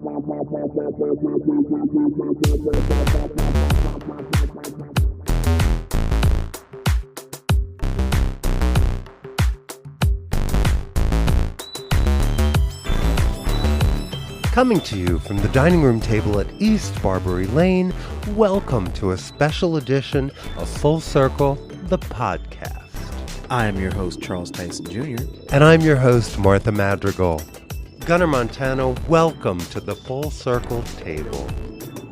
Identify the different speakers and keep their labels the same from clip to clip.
Speaker 1: Coming to you from the dining room table at East Barbary Lane, welcome to a special edition of Full Circle, the podcast.
Speaker 2: I am your host, Charles Tyson Jr.
Speaker 1: And I'm your host, Martha Madrigal. Gunnar Montana, welcome to the Full Circle table.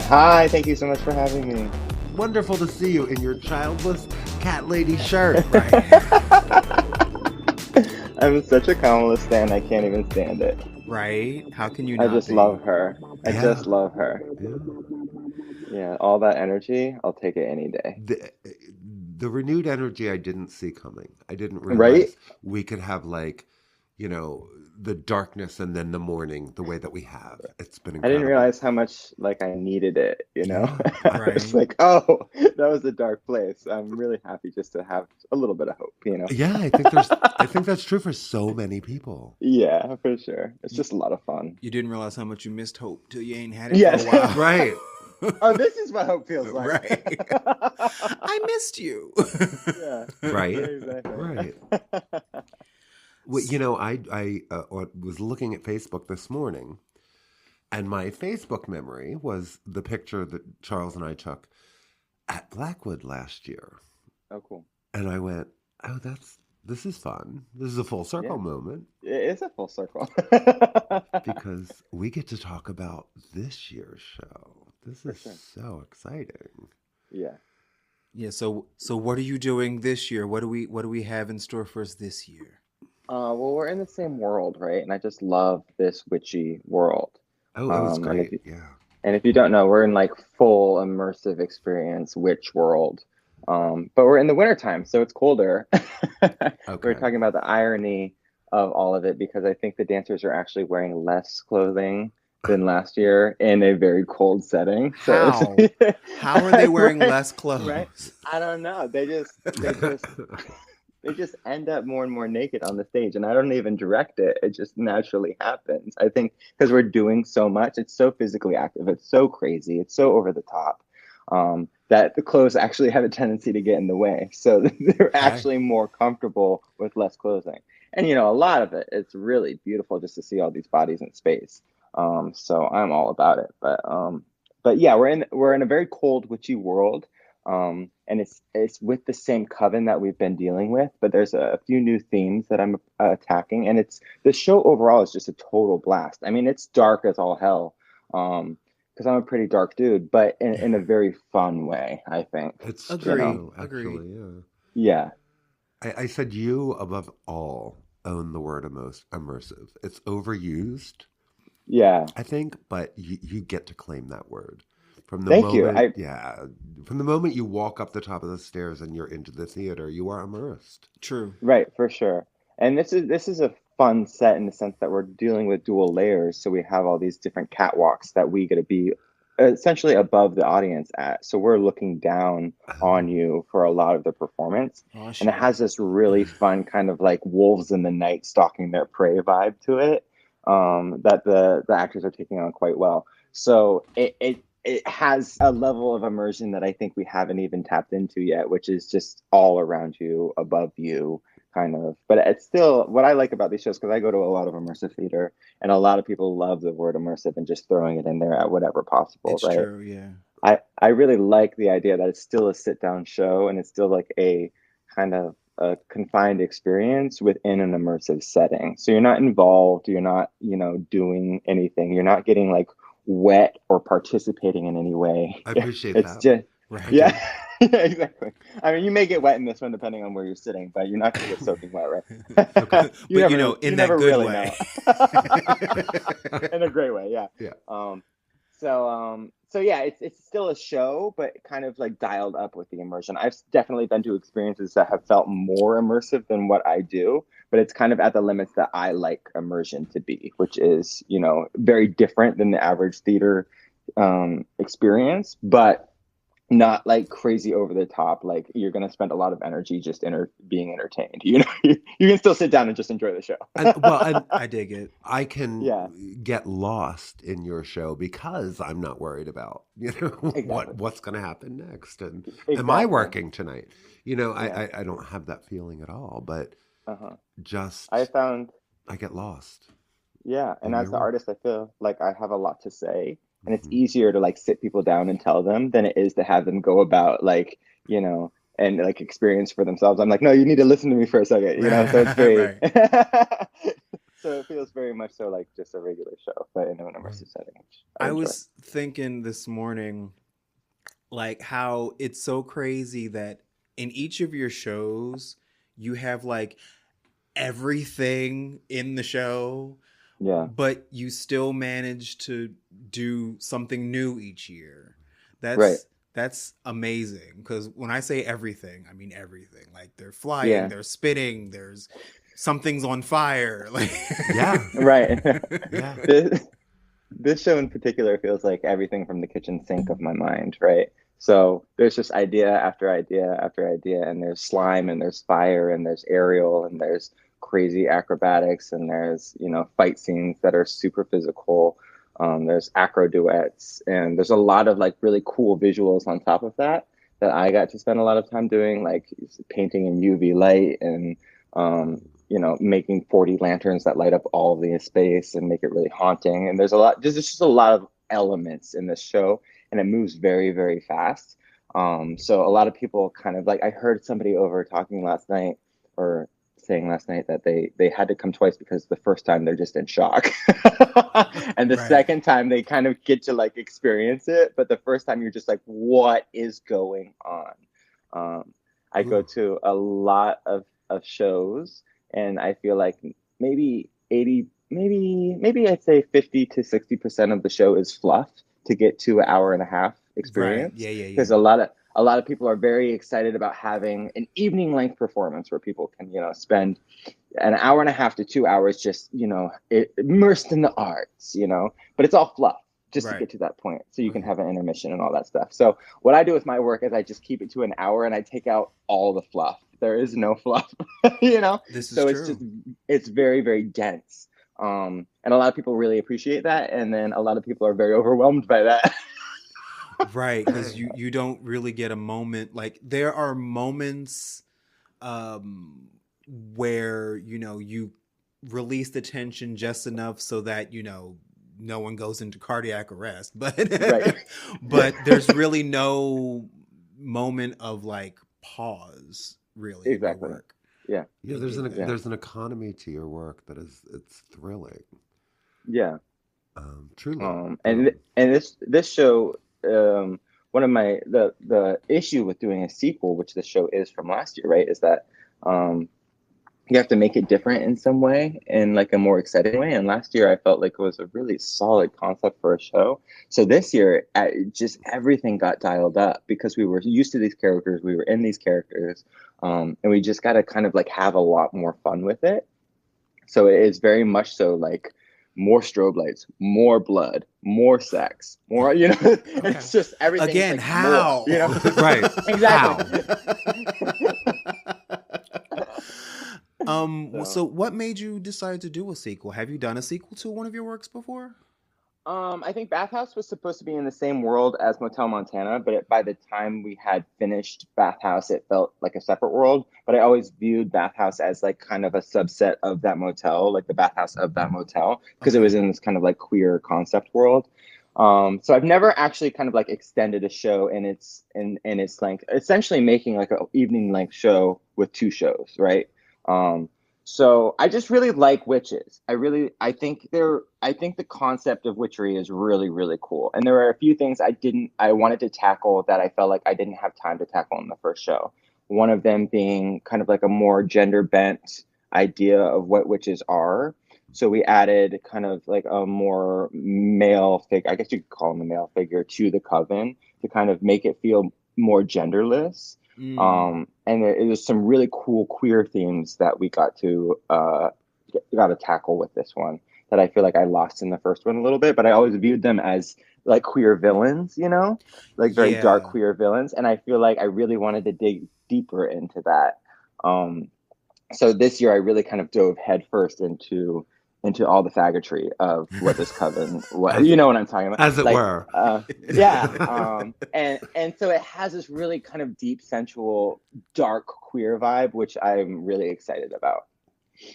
Speaker 3: Hi, thank you so much for having me.
Speaker 1: Wonderful to see you in your childless cat lady shirt. Right?
Speaker 3: I'm such a Kamala stan, I can't even stand it.
Speaker 2: Right? How can you
Speaker 3: I
Speaker 2: not
Speaker 3: just
Speaker 2: be?
Speaker 3: love her. I
Speaker 1: Yeah.
Speaker 3: just love her.
Speaker 1: Yeah.
Speaker 3: Yeah, all that energy, I'll take it any day.
Speaker 1: The renewed energy I didn't see coming. I didn't realize
Speaker 3: Right?
Speaker 1: we could have the darkness and then the morning the way that we have. It's been
Speaker 3: I
Speaker 1: incredible.
Speaker 3: didn't realize how much I needed it,
Speaker 1: Yeah,
Speaker 3: I was
Speaker 2: right.
Speaker 3: like, oh, that was a dark place. I'm really happy just to have a little bit of hope,
Speaker 1: Yeah, I think that's true for so many people.
Speaker 3: Yeah, for sure. It's just a lot of fun.
Speaker 2: You didn't realize how much you missed hope till you ain't had it
Speaker 3: Yes.
Speaker 2: for a while.
Speaker 1: Right.
Speaker 3: Oh, this is what hope feels like.
Speaker 2: Right. I missed you.
Speaker 3: Yeah.
Speaker 1: Right.
Speaker 3: Exactly.
Speaker 1: Right. Well, I was looking at Facebook this morning, and my Facebook memory was the picture that Charles and I took at Blackwood last year.
Speaker 3: Oh, cool.
Speaker 1: And I went, oh, this is fun. This is a full circle
Speaker 3: Yeah.
Speaker 1: moment
Speaker 3: It is a full circle.
Speaker 1: because we get to talk about this year's show. This is
Speaker 3: sure.
Speaker 1: so exciting.
Speaker 3: Yeah.
Speaker 2: Yeah, so what are you doing this year? What do we have in store for us this year?
Speaker 3: Well, we're in the same world, right? And I just love this witchy world.
Speaker 1: Oh, it was
Speaker 3: And
Speaker 1: great. Yeah.
Speaker 3: if you don't know, we're in full immersive experience witch world. But we're in the wintertime, so it's colder. We're talking about the irony of all of it because I think the dancers are actually wearing less clothing than last year in a very cold setting.
Speaker 2: How? How are they wearing less clothes?
Speaker 3: Right? I don't know. They just end up more and more naked on the stage, and I don't even direct it. It just naturally happens. I think because we're doing so much, it's so physically active, it's so crazy, it's so over the top, that the clothes actually have a tendency to get in the way. So they're actually more comfortable with less clothing. And a lot of it, it's really beautiful just to see all these bodies in space. So I'm all about it. But yeah, we're in a very cold, witchy world. And it's with the same coven that we've been dealing with, but there's a few new themes that I'm attacking, and the show overall is just a total blast. I mean, it's dark as all hell, because I'm a pretty dark dude, but in a very fun way, I think.
Speaker 1: It's
Speaker 2: Agreed.
Speaker 1: true,
Speaker 2: Agreed.
Speaker 1: actually, yeah.
Speaker 3: Yeah.
Speaker 1: I said you, above all, own the word immersive. It's overused,
Speaker 3: Yeah.
Speaker 1: I think, but you get to claim that word. From the
Speaker 3: Thank you.
Speaker 1: moment, from the moment you walk up the top of the stairs and you're into the theater, you are immersed.
Speaker 2: True.
Speaker 3: Right, for sure. And this is a fun set in the sense that we're dealing with dual layers. So we have all these different catwalks that we get to be essentially above the audience at. So we're looking down on you for a lot of the performance.
Speaker 2: Oh,
Speaker 3: And it has this really fun kind of wolves in the night stalking their prey vibe to it, that the actors are taking on quite well. So it has a level of immersion that I think we haven't even tapped into yet, which is just all around you, above you, kind of. But it's still what I like about these shows, because I go to a lot of immersive theater, and a lot of people love the word immersive and just throwing it in there at whatever possible,
Speaker 2: It's
Speaker 3: right?
Speaker 2: true, yeah.
Speaker 3: I really like the idea that it's still a sit-down show, and it's still a kind of a confined experience within an immersive setting. So you're not involved, you're not, doing anything, you're not getting wet or participating in any way.
Speaker 1: I appreciate
Speaker 3: It's
Speaker 1: that.
Speaker 3: just
Speaker 2: Right.
Speaker 3: yeah. Yeah, exactly. I mean, you may get wet in this one depending on where you're sitting, but you're not going to get soaking wet, right?
Speaker 2: But in that good way.
Speaker 3: In a great way, yeah.
Speaker 1: Yeah.
Speaker 3: So yeah, it's still a show, but kind of dialed up with the immersion. I've definitely been to experiences that have felt more immersive than what I do, but it's kind of at the limits that I like immersion to be, which is, very different than the average theater experience, but not like crazy over the top. Like you're gonna spend a lot of energy just being entertained. You know, you can still sit down and just enjoy the show.
Speaker 1: And
Speaker 2: I dig it.
Speaker 1: I can
Speaker 3: Yeah,
Speaker 1: get lost in your show because I'm not worried about,
Speaker 3: exactly,
Speaker 1: what's going to happen next, and am I
Speaker 3: exactly.
Speaker 1: working tonight?
Speaker 3: Yeah.
Speaker 1: I don't have that feeling at all, but
Speaker 3: Uh-huh. I
Speaker 1: just
Speaker 3: found,
Speaker 1: I get lost
Speaker 3: yeah, and
Speaker 1: in
Speaker 3: as
Speaker 1: your
Speaker 3: the
Speaker 1: work.
Speaker 3: artist, I feel like I have a lot to say, and it's
Speaker 1: Hmm.
Speaker 3: easier to like sit people down and tell them than it is to have them go about like, and like experience for themselves. I'm like, no, you need to listen to me for a second, so it's very
Speaker 2: Right.
Speaker 3: so it feels very much so like just a regular show, but in an
Speaker 1: Right.
Speaker 3: immersive setting, which I
Speaker 2: I
Speaker 3: enjoy.
Speaker 2: was thinking this morning, like how it's so crazy that in each of your shows, you have like everything in the show,
Speaker 3: Yeah,
Speaker 2: but you still manage to do something new each year.
Speaker 3: right.
Speaker 2: That's amazing, because when I say everything, I mean everything. Like they're flying,
Speaker 3: Yeah,
Speaker 2: they're spinning, there's something's on fire. Like
Speaker 1: Yeah,
Speaker 3: right.
Speaker 1: yeah.
Speaker 3: This this show in particular feels like everything from the kitchen sink of my mind, right? So there's just idea after idea after idea, and there's slime, and there's fire, and there's aerial, and there's crazy acrobatics, and there's, fight scenes that are super physical. There's acro duets, and there's a lot of like really cool visuals on top of that I got to spend a lot of time doing, like painting in UV light and making 40 lanterns that light up all of the space and make it really haunting. And there's just a lot of elements in this show, and it moves very, very fast. So a lot of people kind of like, I heard somebody over talking last night, or saying last night, that they had to come twice because the first time they're just in shock. And the
Speaker 2: right.
Speaker 3: second time they kind of get to like experience it, but the first time you're just like, what is going on? I go
Speaker 1: Ooh.
Speaker 3: to a lot of shows, and I feel like maybe 80, maybe I'd say 50 to 60% of the show is fluff to get to an hour and a half
Speaker 2: Right.
Speaker 3: experience,
Speaker 2: Yeah, yeah,
Speaker 3: because
Speaker 2: yeah.
Speaker 3: a lot of people are very excited about having an evening length performance where people can, spend an hour and a half to 2 hours just, immersed in the arts, but it's all fluff just to
Speaker 2: Right.
Speaker 3: get to that point so you can
Speaker 1: Right.
Speaker 3: have an intermission and all that stuff. So what I do with my work is I just keep it to an hour, and I take out all the fluff. There is no fluff,
Speaker 2: This is
Speaker 3: so
Speaker 2: true.
Speaker 3: it's very, very dense. And a lot of people really appreciate that, and then a lot of people are very overwhelmed by that.
Speaker 2: Right, because
Speaker 1: Okay.
Speaker 2: you don't really get a moment. Like there are moments um where you release the tension just enough so that no one goes into cardiac arrest, but
Speaker 3: Right.
Speaker 2: but there's really no moment of like pause really in your
Speaker 3: Exactly.
Speaker 2: work.
Speaker 1: Yeah,
Speaker 2: I dig that.
Speaker 3: Yeah.
Speaker 1: there's an economy to your work that it's thrilling.
Speaker 3: Yeah.
Speaker 1: Truly.
Speaker 3: And this show, one of my the issue with doing a sequel, which the show is from last year, right, is that um, you have to make it different in some way, in like a more exciting way. And last year, I felt like it was a really solid concept for a show. So this year, just everything got dialed up because we were used to these characters, we were in these characters, and we just got to kind of like have a lot more fun with it. So it is very much so like more strobe lights, more blood, more sex, more,
Speaker 2: Okay.
Speaker 3: it's just everything's
Speaker 2: Again,
Speaker 3: like more,
Speaker 2: how?
Speaker 1: Right.
Speaker 3: exactly.
Speaker 1: How?
Speaker 3: So
Speaker 2: So what made you decide to do a sequel? Have you done a sequel to one of your works before?
Speaker 3: I think Bathhouse was supposed to be in the same world as Motel Montana, but by the time we had finished Bathhouse, it felt like a separate world. But I always viewed Bathhouse as like kind of a subset of that motel, like the bathhouse of that motel, because it
Speaker 2: Okay.
Speaker 3: was in this kind of like queer concept world. So I've never actually kind of like extended a show, and it's like essentially making like an evening length show with two shows, right? Um, so I just really like witches. I think the concept of witchery is really, really cool. And there are a few things I wanted to tackle that I felt like I didn't have time to tackle in the first show. One of them being kind of like a more gender bent idea of what witches are. So we added kind of like a more male figure, I guess you could call him a male figure, to the coven to kind of make it feel more genderless.
Speaker 2: Mm.
Speaker 3: And there is some really cool queer themes that we got to tackle with this one. that I feel like I lost in the first one a little bit, but I always viewed them as like queer villains, you know, like very dark
Speaker 2: Yeah.
Speaker 3: queer villains. And I feel like I really wanted to dig deeper into that. Um, so this year I really kind of dove headfirst into all the faggotry of what this coven what
Speaker 1: as
Speaker 3: you know what I'm talking about.
Speaker 1: as it
Speaker 3: Like
Speaker 1: were.
Speaker 3: yeah. And so it has this really kind of deep, sensual, dark queer vibe, which I'm really excited about.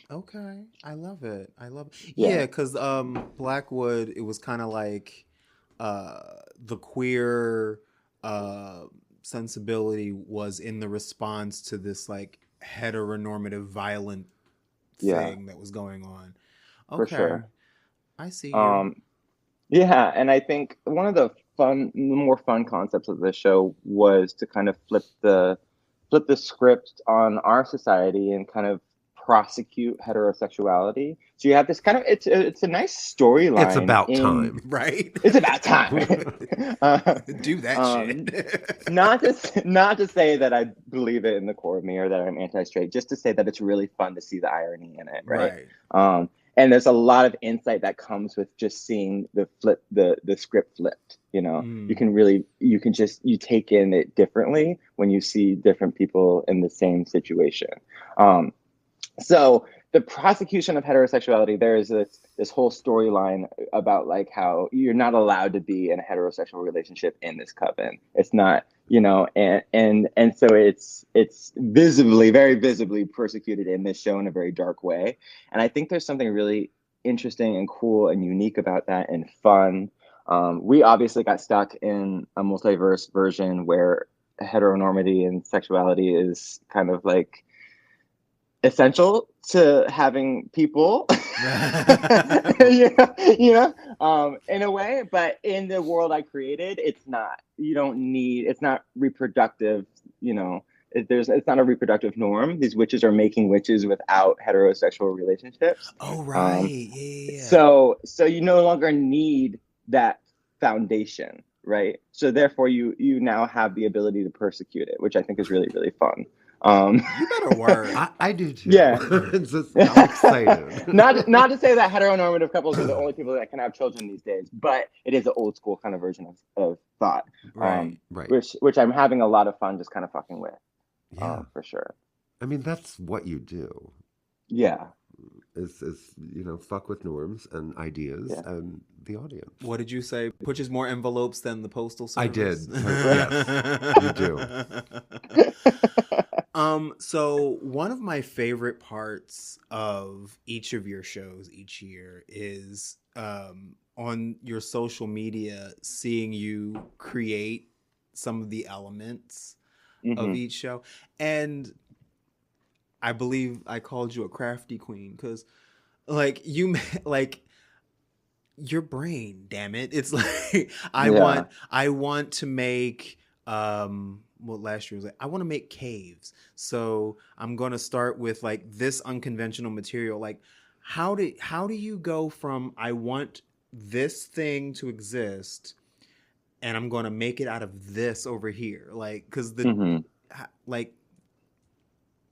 Speaker 2: Okay, I love it. I love it. Yeah,
Speaker 3: Yeah.
Speaker 2: because Blackwood, it was kind of like the queer uh sensibility was in the response to this like heteronormative violent
Speaker 3: Yeah,
Speaker 2: thing that was going on.
Speaker 3: for
Speaker 2: Okay,
Speaker 3: sure.
Speaker 2: I see you.
Speaker 3: Um, Yeah, and I think one of the more fun concepts of this show was to kind of flip the script on our society and kind of prosecute heterosexuality. So you have this kind of it's a nice
Speaker 1: It's
Speaker 3: storyline
Speaker 1: about
Speaker 3: in
Speaker 1: time.
Speaker 2: Right?
Speaker 3: it's about time. uh,
Speaker 2: Do that
Speaker 3: um,
Speaker 2: shit.
Speaker 3: not to say that I believe it in the core of me or that I'm anti-straight, just to say that it's really fun to see the irony in it, right?
Speaker 2: Right.
Speaker 3: And there's a lot of insight that comes with just seeing the script flipped. You know,
Speaker 2: Mm.
Speaker 3: you can just you take in it differently when you see different people in the same situation. Um, so the prosecution of heterosexuality, there is this whole storyline about like how you're not allowed to be in a heterosexual relationship in this coven. It's not, you know, and so it's visibly, very visibly persecuted in this show in a very dark way. And I think there's something really interesting and cool and unique about that and fun. We obviously got stuck in a multiverse version where heteronormity and sexuality is kind of like essential to having people in a way, but in the world I created it's not. You don't need, it's not reproductive, you know, it's not a reproductive norm. These witches are making witches without heterosexual relationships.
Speaker 2: Oh, right.
Speaker 3: um,
Speaker 2: Yeah.
Speaker 3: so you no longer need that foundation, right? So therefore you now have the ability to persecute it, which I think is really, really fun.
Speaker 2: You better work.
Speaker 1: I do too.
Speaker 3: Yeah.
Speaker 1: I'm excited.
Speaker 3: Not to say that heteronormative couples are the only people that can have children these days, but it is an old school kind of version of thought,
Speaker 2: Right.
Speaker 1: Right.
Speaker 3: which I'm having a lot of fun just kind of fucking with,
Speaker 1: Yeah.
Speaker 3: for sure.
Speaker 1: I mean, that's what you do.
Speaker 3: Yeah.
Speaker 1: Is you know, fuck with norms and ideas
Speaker 3: Yeah.
Speaker 1: and the audience.
Speaker 2: What did you say? Pushes more envelopes than the postal service.
Speaker 1: I did. Yes, you do.
Speaker 2: So one of my favorite parts of each of your shows each year is on your social media, seeing you create some of the elements of each show. And I believe I called you a crafty queen because like you like your brain, damn it. It's like I want to make well, last year was like I want to make caves. So I'm gonna start with like this unconventional material. Like how do you go from I want this thing to exist and I'm gonna make it out of this over here? Like because the like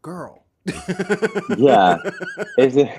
Speaker 2: girl.
Speaker 3: Yeah. Is it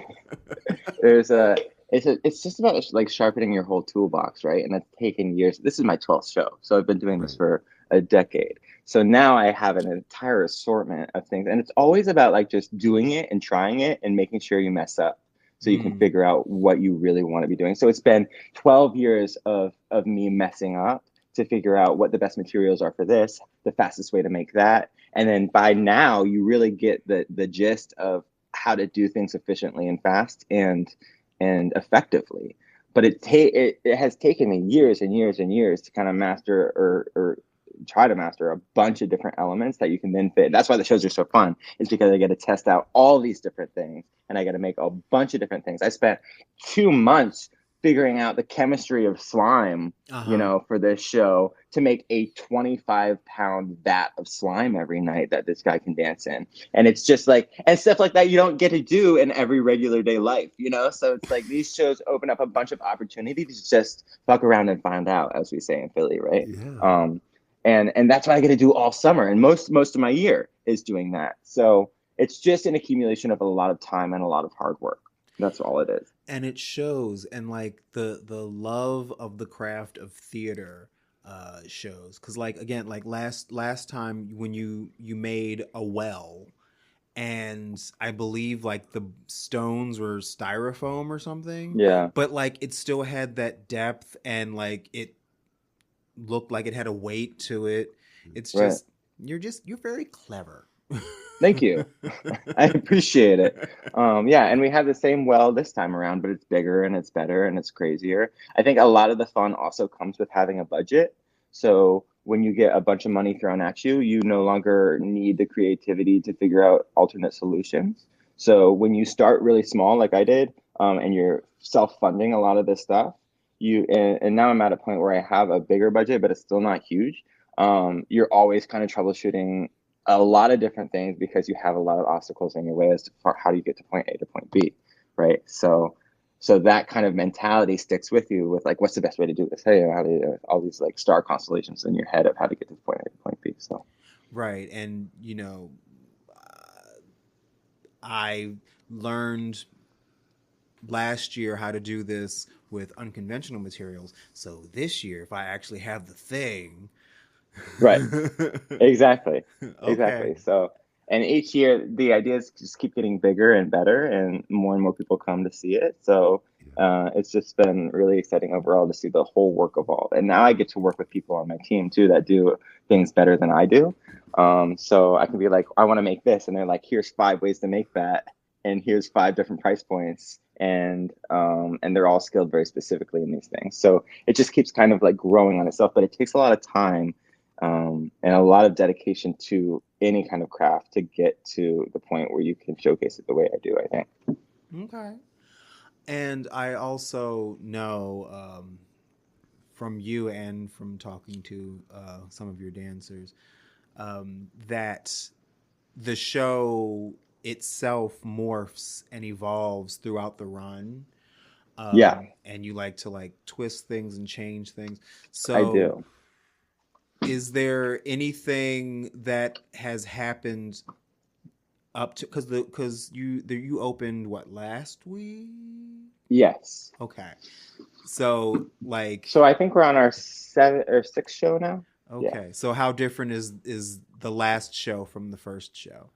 Speaker 3: there's a it's just about like sharpening your whole toolbox, right? And it's taken years. This is my 12th show, so I've been doing this for a decade. So now I have an entire assortment of things, and it's always about like just doing it and trying it and making sure you mess up so you can figure out what you really want to be doing. So it's been 12 years of me messing up to figure out what the best materials are for this, the fastest way to make that. And then by now you really get the gist of how to do things efficiently and fast and effectively. But it has taken me years and years and years to kind of master or try to master a bunch of different elements that you can then fit. That's why the shows are so fun, is because I get to test out all these different things and I got to make a bunch of different things. I spent 2 months figuring out the chemistry of slime, you know, for this show to make a 25-pound vat of slime every night that this guy can dance in. And it's just like, and stuff like that you don't get to do in every regular day life, you know? So it's like these shows open up a bunch of opportunities to just fuck around and find out, as we say in Philly, right?
Speaker 1: Yeah.
Speaker 3: And that's what I get to do all summer. And most of my year is doing that. So it's just an accumulation of a lot of time and a lot of hard work. That's all it is.
Speaker 2: And it shows, and like the love of the craft of theater shows, because like again, like last time when you made a well, and I believe like the stones were styrofoam or something,
Speaker 3: Yeah.
Speaker 2: but like it still had that depth, and like it looked like it had a weight to it. It's
Speaker 3: Right.
Speaker 2: you're very clever.
Speaker 3: Thank you. I appreciate it. Yeah, and we have the same well this time around, but it's bigger and it's better and it's crazier. I think a lot of the fun also comes with having a budget. So when you get a bunch of money thrown at you, you no longer need the creativity to figure out alternate solutions. So when you start really small, like I did, and you're self-funding a lot of this stuff, and now I'm at a point where I have a bigger budget, but it's still not huge. You're always kind of troubleshooting a lot of different things because you have a lot of obstacles in your way as to how do you get to point A to point B, right? So that kind of mentality sticks with you with like, what's the best way to do this? Hey, how do you, all these like star constellations in your head of how to get to point A to point B. So
Speaker 2: Right, and I learned last year how to do this with unconventional materials. So this year, if I actually have the thing,
Speaker 3: right, exactly,
Speaker 2: okay,
Speaker 3: exactly. So and each year the ideas just keep getting bigger and better, and more people come to see it. So it's just been really exciting overall to see the whole work evolve. And now I get to work with people on my team too that do things better than I do. So I can be like, I want to make this, and they're like, here's 5 ways to make that, and here's 5 different price points, and they're all skilled very specifically in these things. So it just keeps kind of like growing on itself, but it takes a lot of time and a lot of dedication to any kind of craft to get to the point where you can showcase it the way I do, I think.
Speaker 2: okay. And I also know from you and from talking to some of your dancers that the show itself morphs and evolves throughout the run.
Speaker 3: Yeah,
Speaker 2: And you like to like twist things and change things.
Speaker 3: I
Speaker 2: So
Speaker 3: do.
Speaker 2: is there anything that has happened up to, because you opened what, last week?
Speaker 3: Yes.
Speaker 2: Okay, so like,
Speaker 3: So I think we're on our 7th or 6th show now. Yeah.
Speaker 2: okay, so how different is the last show from the first show?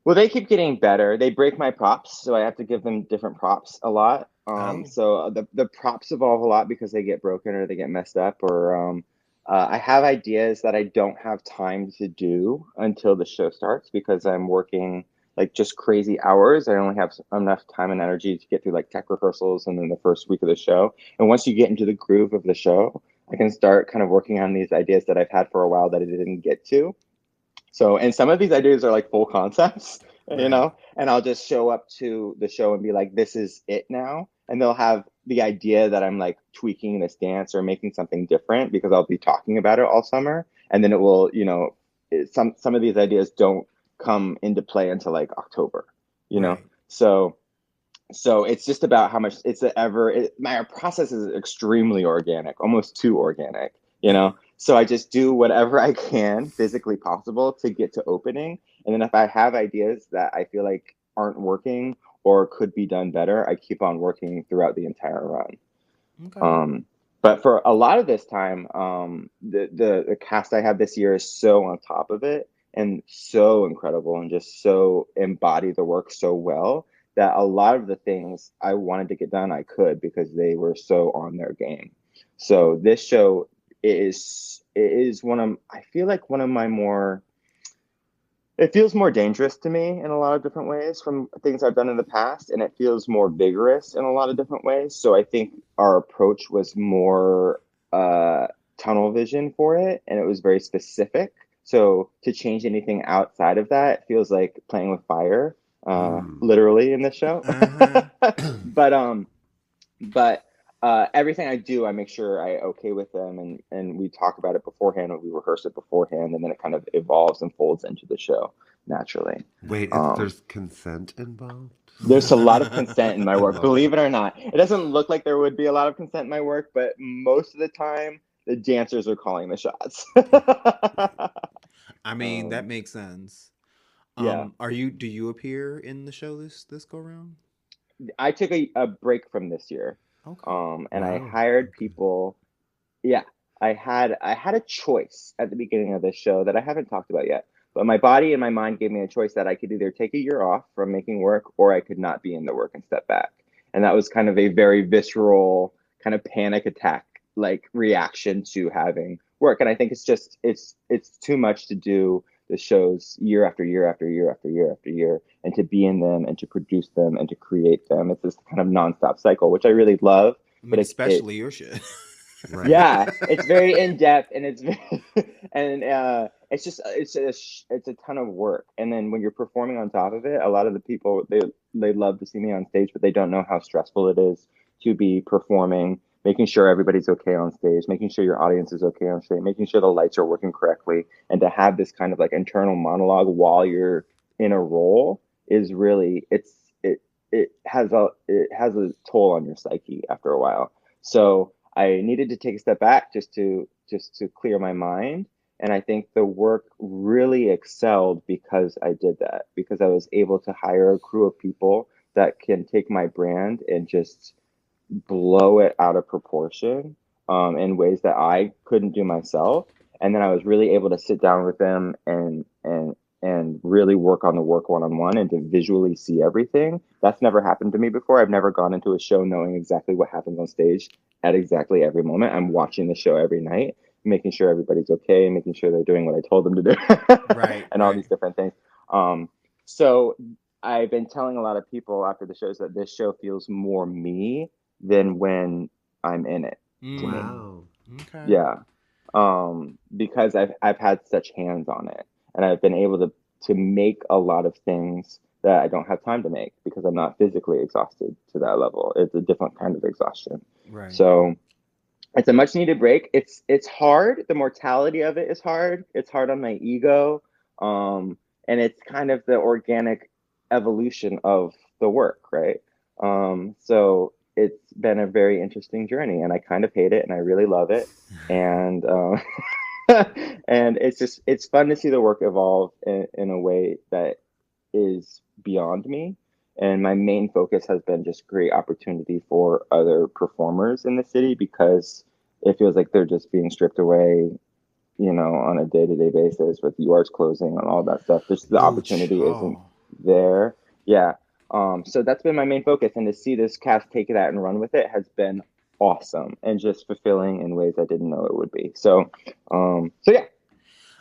Speaker 3: Well, they keep getting better. They break my props, so I have to give them different props a lot.
Speaker 2: Oh,
Speaker 3: So the props evolve a lot because they get broken or they get messed up, or I have ideas that I don't have time to do until the show starts because I'm working like just crazy hours. I only have enough time and energy to get through like tech rehearsals and then the first week of the show. And once you get into the groove of the show, I can start kind of working on these ideas that I've had for a while that I didn't get to. So, and some of these ideas are like full concepts,
Speaker 2: right.
Speaker 3: and I'll just show up to the show and be like, this is it now. And they'll have the idea that I'm like tweaking this dance or making something different because I'll be talking about it all summer. And then it will, some of these ideas don't come into play until like October, you know?
Speaker 2: Right.
Speaker 3: So it's just about how much my process is extremely organic, almost too organic. So I just do whatever I can physically possible to get to opening. And then if I have ideas that I feel like aren't working or could be done better, I keep on working throughout the entire run.
Speaker 2: Okay.
Speaker 3: But for a lot of this time, the cast I have this year is so on top of it and so incredible and just so embody the work so well that a lot of the things I wanted to get done, I could because they were so on their game. So this show is I feel like one of my more it feels more dangerous to me in a lot of different ways from things I've done in the past, and it feels more vigorous in a lot of different ways. So I think our approach was more tunnel vision for it, and it was very specific. So to change anything outside of that feels like playing with fire, literally in this show.
Speaker 2: Uh-huh.
Speaker 3: but but everything I do, I make sure I okay with them, and we talk about it beforehand, and we rehearse it beforehand, and then it kind of evolves and folds into the show naturally.
Speaker 1: Wait,
Speaker 3: Um,
Speaker 1: there's consent involved?
Speaker 3: there's a lot of consent in my
Speaker 1: I
Speaker 3: work,
Speaker 1: love
Speaker 3: believe
Speaker 1: it.
Speaker 3: it or not. It doesn't look like there would be a lot of consent in my work, but most of the time, the dancers are calling the shots.
Speaker 2: I mean, that
Speaker 3: um,
Speaker 2: makes sense.
Speaker 3: yeah.
Speaker 2: Do you appear in the show this go round?
Speaker 3: I took a break from this year.
Speaker 2: Okay.
Speaker 3: And I
Speaker 1: Wow.
Speaker 3: hired
Speaker 1: Okay.
Speaker 3: people. Yeah, I had a choice at the beginning of this show that I haven't talked about yet. But my body and my mind gave me a choice that I could either take a year off from making work or I could not be in the work and step back. And that was kind of a very visceral kind of panic attack like reaction to having work. And I think it's too much to do the shows year after year after year after year after year and to be in them and to produce them and to create them. It's this kind of nonstop cycle, which I really love,
Speaker 2: I
Speaker 3: but
Speaker 2: mean,
Speaker 3: it
Speaker 2: especially your shit.
Speaker 1: Right.
Speaker 3: yeah, it's very in depth and it's very, and it's just it's a ton of work. And then when you're performing on top of it, a lot of the people they love to see me on stage, but they don't know how stressful it is to be performing, making sure everybody's okay on stage, making sure your audience is okay on stage, making sure the lights are working correctly, and to have this kind of like internal monologue while you're in a role is really it has a toll on your psyche after a while. So I needed to take a step back just to clear my mind. And I think the work really excelled because I did that, because I was able to hire a crew of people that can take my brand and just blow it out of proportion in ways that I couldn't do myself. And then I was really able to sit down with them and really work on the work one on one and to visually see everything. That's never happened to me before. I've never gone into a show knowing exactly what happens on stage at exactly every moment. I'm watching the show every night, making sure everybody's okay, making sure they're doing what I told them to do,
Speaker 2: Right,
Speaker 3: and all
Speaker 2: right.
Speaker 3: these different things. So I've been telling a lot of people after the shows that this show feels more me than when I'm in it to me.
Speaker 2: Mm,
Speaker 1: Wow.
Speaker 2: okay.
Speaker 3: Yeah. Because I've had such hands on it and I've been able to make a lot of things that I don't have time to make because I'm not physically exhausted to that level. It's a different kind of exhaustion.
Speaker 2: Right.
Speaker 3: So it's a much needed break. It's hard. The mortality of it is hard. It's hard on my ego. And it's kind of the organic evolution of the work, right? So it's been a very interesting journey, and I kind of hate it, and I really love it, and and it's fun to see the work evolve in a way that is beyond me. And my main focus has been just great opportunity for other performers in the city because it feels like they're just being stripped away, on a day-to-day basis with yours closing and all that stuff. Just the
Speaker 2: Ouch.
Speaker 3: opportunity isn't
Speaker 2: Oh.
Speaker 3: there. Yeah. So that's been my main focus. And to see this cast take that and run with it has been awesome and just fulfilling in ways I didn't know it would be. So yeah.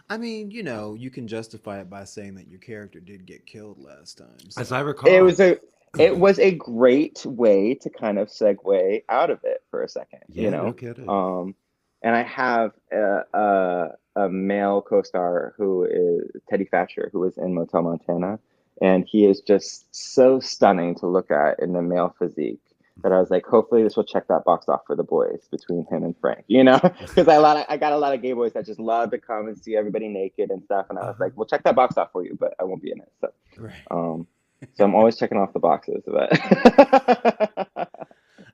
Speaker 2: I mean, you can justify it by saying that your character did get killed last time.
Speaker 1: As I
Speaker 2: So,
Speaker 3: It
Speaker 1: recall.
Speaker 3: was a it was a great way to kind of segue out of it for a second,
Speaker 1: Yeah, no kidding.
Speaker 3: and I have a male co-star who is Teddy Thatcher, who is in Motel Montana, and he is just so stunning to look at in the male physique that I was like, hopefully this will check that box off for the boys between him and Frank, because I got a lot of gay boys that just love to come and see everybody naked and stuff, and I was
Speaker 1: Uh-huh.
Speaker 3: like, we'll check that box off for you, but I won't be in it. So.
Speaker 2: right.
Speaker 3: Um, so I'm always checking off the boxes, but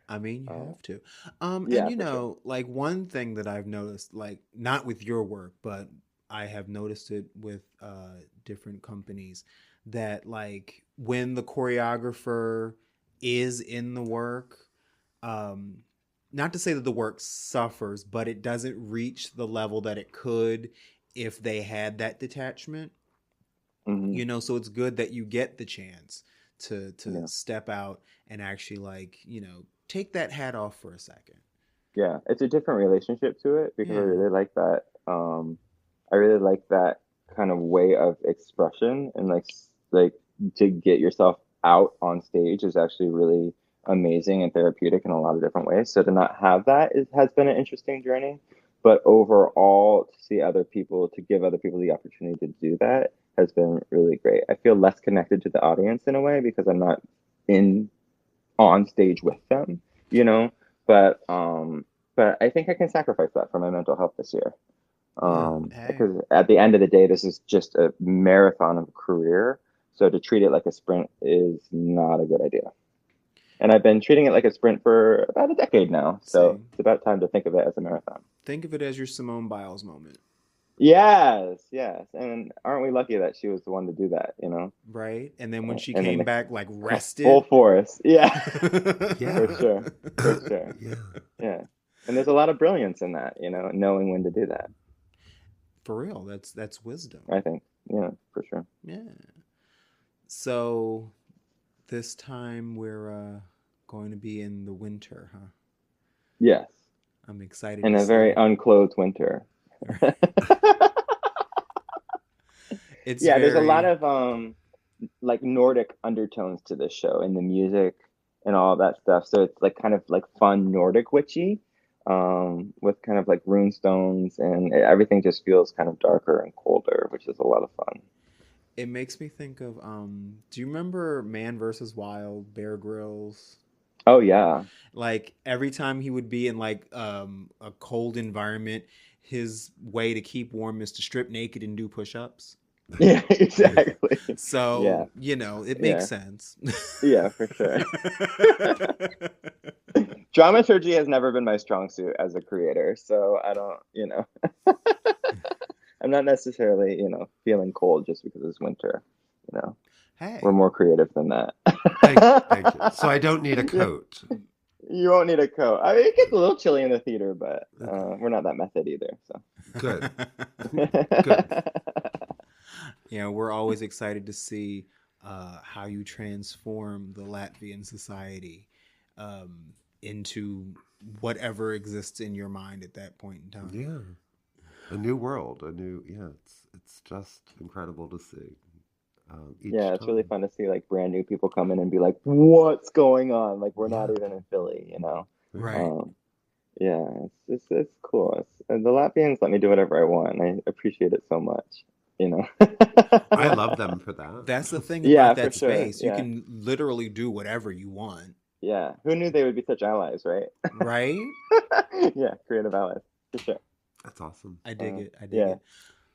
Speaker 2: I mean, you
Speaker 3: uh,
Speaker 2: have to. And
Speaker 3: yeah, for sure.
Speaker 2: like one thing that I've noticed, like not with your work, but I have noticed it with different companies that like when the choreographer is in the work, um, not to say that the work suffers, but it doesn't reach the level that it could if they had that detachment.
Speaker 3: Hmm.
Speaker 2: So it's good that you get the chance to
Speaker 3: Yeah,
Speaker 2: step out and actually like take that hat off for a second.
Speaker 3: yeah. It's a different relationship to it because I
Speaker 2: Yeah.
Speaker 3: really like that. I really like that kind of way of expression and like to get yourself out on stage is actually really amazing and therapeutic in a lot of different ways. So to not have that has been an interesting journey, but overall to see other people to give other people the opportunity to do that has been really great. I feel less connected to the audience in a way because I'm not in on stage with them, you know. But but I think I can sacrifice that for my mental health this year.
Speaker 1: Yeah.
Speaker 2: Hey.
Speaker 3: Because at the end of the day, this is just a marathon of a career. So to treat it like a sprint is not a good idea. And I've been treating it like a sprint for about a decade now. So
Speaker 2: See,
Speaker 3: it's about time to think of it as a marathon.
Speaker 2: think of it as your Simone Biles moment.
Speaker 3: Yes, yes. And aren't we lucky that she was the one to do that, you know?
Speaker 2: Right? And then when she
Speaker 3: And then
Speaker 2: came
Speaker 3: the
Speaker 2: back like
Speaker 3: full
Speaker 2: rested.
Speaker 3: force. Yeah, for
Speaker 1: Yeah.
Speaker 3: sure. For sure.
Speaker 1: Yeah.
Speaker 3: Yeah. And there's a lot of brilliance in that, you know, knowing when to do that,
Speaker 2: For real, that's wisdom.
Speaker 3: I think. Yeah, for sure.
Speaker 2: Yeah. So this time we're going to be in the winter, huh?
Speaker 3: Yes.
Speaker 2: I'm excited
Speaker 3: In
Speaker 2: to
Speaker 3: a very
Speaker 2: see.
Speaker 3: unclothed winter.
Speaker 2: It's
Speaker 3: Yeah, there's a lot
Speaker 2: very
Speaker 3: of like Nordic undertones to this show in the music and all that stuff. So it's like kind of like fun Nordic witchy, with kind of like rune stones, and everything just feels kind of darker and colder, which is a lot of fun.
Speaker 2: it makes me think of do you remember Man versus Wild, Bear Grylls?
Speaker 3: Oh yeah.
Speaker 2: Like every time he would be in like a cold environment, his way to keep warm is to strip naked and do push-ups.
Speaker 3: Yeah, exactly. Yeah,
Speaker 2: So, you know, it makes
Speaker 3: yeah,
Speaker 2: sense.
Speaker 3: yeah, for sure. Dramaturgy has never been my strong suit as a creator, so I don't, I'm not necessarily, feeling cold just because it's winter. You know, we're
Speaker 2: Hey,
Speaker 3: more creative than that.
Speaker 1: Thank you. So I don't need a
Speaker 3: Yeah,
Speaker 1: coat.
Speaker 3: you won't need a coat. I mean, it gets a little chilly in the theater, but
Speaker 1: Okay.
Speaker 3: we're not that method either.
Speaker 1: Good.
Speaker 3: So,
Speaker 1: Good.
Speaker 2: yeah, we're always excited to see how you transform the Latvian society into whatever exists in your mind at that point in time.
Speaker 1: Yeah. A new world. It's just incredible to see each
Speaker 3: yeah, it's really
Speaker 1: time.
Speaker 3: fun to see like brand new people come in and be like, "What's going on?" Like we're not
Speaker 1: Yeah.
Speaker 3: even in Philly.
Speaker 1: Right.
Speaker 2: Right.
Speaker 3: Um, yeah, it's cool. And the Latvians let me do whatever I want, and I appreciate it so much. You know.
Speaker 1: I
Speaker 2: Well,
Speaker 1: love them for that.
Speaker 2: that's the thing
Speaker 3: Yeah,
Speaker 2: about
Speaker 3: for
Speaker 2: that
Speaker 3: sure.
Speaker 2: space. You
Speaker 3: Yeah,
Speaker 2: can literally do whatever you want,
Speaker 3: yeah. Who knew they would be such allies, right?
Speaker 2: right?
Speaker 3: Yeah, creative allies for sure.
Speaker 1: That's awesome.
Speaker 2: I dig it. I dig
Speaker 3: Yeah.
Speaker 2: it.
Speaker 1: Cool.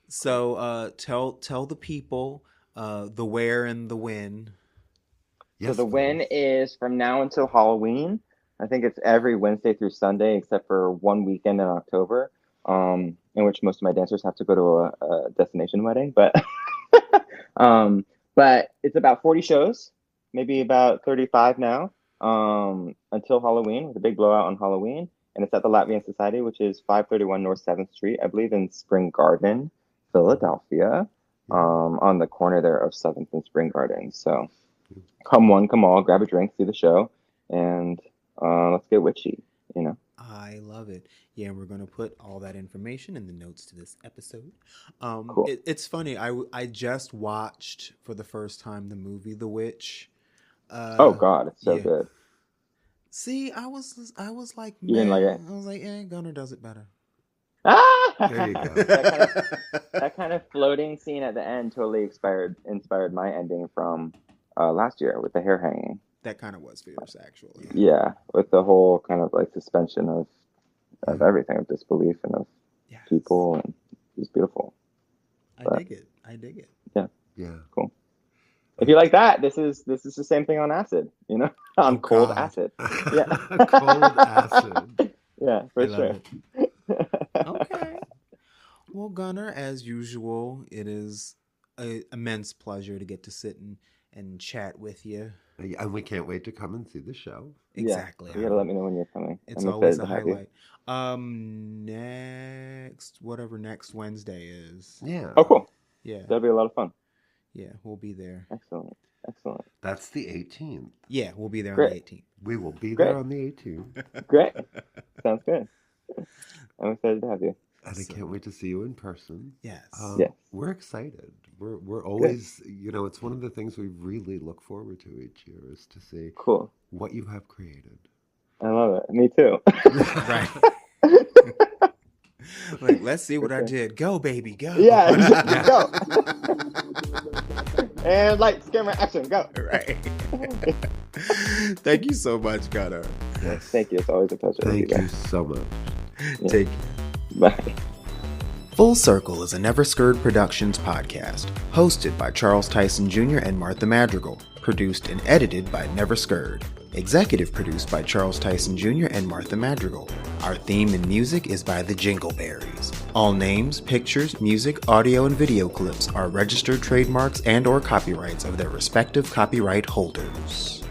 Speaker 2: So, tell the people the where and the when.
Speaker 3: So
Speaker 1: Yes,
Speaker 3: the win
Speaker 1: please.
Speaker 3: is from now until Halloween. I think it's every Wednesday through Sunday, except for one weekend in October, in which most of my dancers have to go to a destination wedding. Um, but it's about 40 shows, maybe about 35 now, until Halloween, with a big blowout on Halloween. And it's at the Latvian Society, which is 531 North 7th Street, I believe in Spring Garden, Philadelphia,
Speaker 1: Yeah.
Speaker 3: on the corner there of 7th and Spring Garden. So come one, come all, grab a drink, see the show, and let's get witchy.
Speaker 2: I love it. Yeah, we're going to put all that information in the notes to this episode.
Speaker 3: Cool.
Speaker 2: It's funny. I just watched for the first time the movie The Witch.
Speaker 3: Oh
Speaker 2: Uh,
Speaker 3: God, it's so
Speaker 2: yeah.
Speaker 3: good.
Speaker 2: See, I was like,
Speaker 3: You didn't like
Speaker 2: man,
Speaker 3: it?
Speaker 2: I was like, Gunnar does it better.
Speaker 1: There you go.
Speaker 3: That kind of floating scene at the end totally inspired my ending from last year with the hair hanging.
Speaker 2: That kind of was fierce, actually.
Speaker 3: Yeah, with the whole kind of like suspension of
Speaker 1: Yeah.
Speaker 3: everything, of disbelief and of
Speaker 2: Yes.
Speaker 3: people, and it was beautiful.
Speaker 2: I
Speaker 3: But
Speaker 2: dig it. I dig it.
Speaker 3: yeah,
Speaker 1: Yeah.
Speaker 3: cool. If you like that, this is the same thing on acid,
Speaker 2: Oh
Speaker 3: on cold
Speaker 2: God,
Speaker 3: acid. Yeah.
Speaker 1: Cold acid.
Speaker 3: Yeah,
Speaker 2: I
Speaker 3: for
Speaker 2: love
Speaker 3: sure.
Speaker 2: it. Okay. Well, Gunnar, as usual, it is an immense pleasure to get to sit and chat with you.
Speaker 1: And we can't wait to come and see the show.
Speaker 3: Yeah,
Speaker 2: Exactly.
Speaker 3: you gotta let me know when you're coming.
Speaker 2: It's
Speaker 3: I'm
Speaker 2: always
Speaker 3: excited
Speaker 2: a
Speaker 3: to have you.
Speaker 2: highlight. Whatever next Wednesday is.
Speaker 1: Yeah.
Speaker 3: Oh, cool.
Speaker 2: Yeah.
Speaker 3: That'll be a lot of fun.
Speaker 2: Yeah, we'll be there.
Speaker 3: Excellent. Excellent.
Speaker 1: That's the 18th.
Speaker 2: Yeah, we'll be there on
Speaker 3: Great.
Speaker 2: the 18th.
Speaker 1: We will be
Speaker 3: Great.
Speaker 1: there on the 18th.
Speaker 3: Great. Sounds good. I'm excited to have you.
Speaker 1: And I can't wait to see you in person.
Speaker 2: Yes.
Speaker 3: Yes.
Speaker 1: We're excited. We're always, it's one of the things we really look forward to each year is to see
Speaker 3: Cool.
Speaker 1: what you have created.
Speaker 3: I love it. Me too.
Speaker 2: Right. Like, let's see what I did. Go, baby, go.
Speaker 3: Yeah, exactly. Go. And lights, camera, action, go.
Speaker 2: Right. Thank you so much, Gunnar.
Speaker 1: Yes.
Speaker 3: Thank you. It's always a pleasure.
Speaker 1: Thank
Speaker 3: you
Speaker 1: you
Speaker 3: guys.
Speaker 1: so much.
Speaker 2: Take
Speaker 3: Bye.
Speaker 2: Full Circle is a Never Scared Productions podcast, hosted by Charles Tyson Jr. and Martha Madrigal, produced and edited by Never Scared, executive produced by Charles Tyson Jr. and Martha Madrigal. Our theme and music is by the Jingleberries. All names, pictures, music, audio, and video clips are registered trademarks and/or copyrights of their respective copyright holders.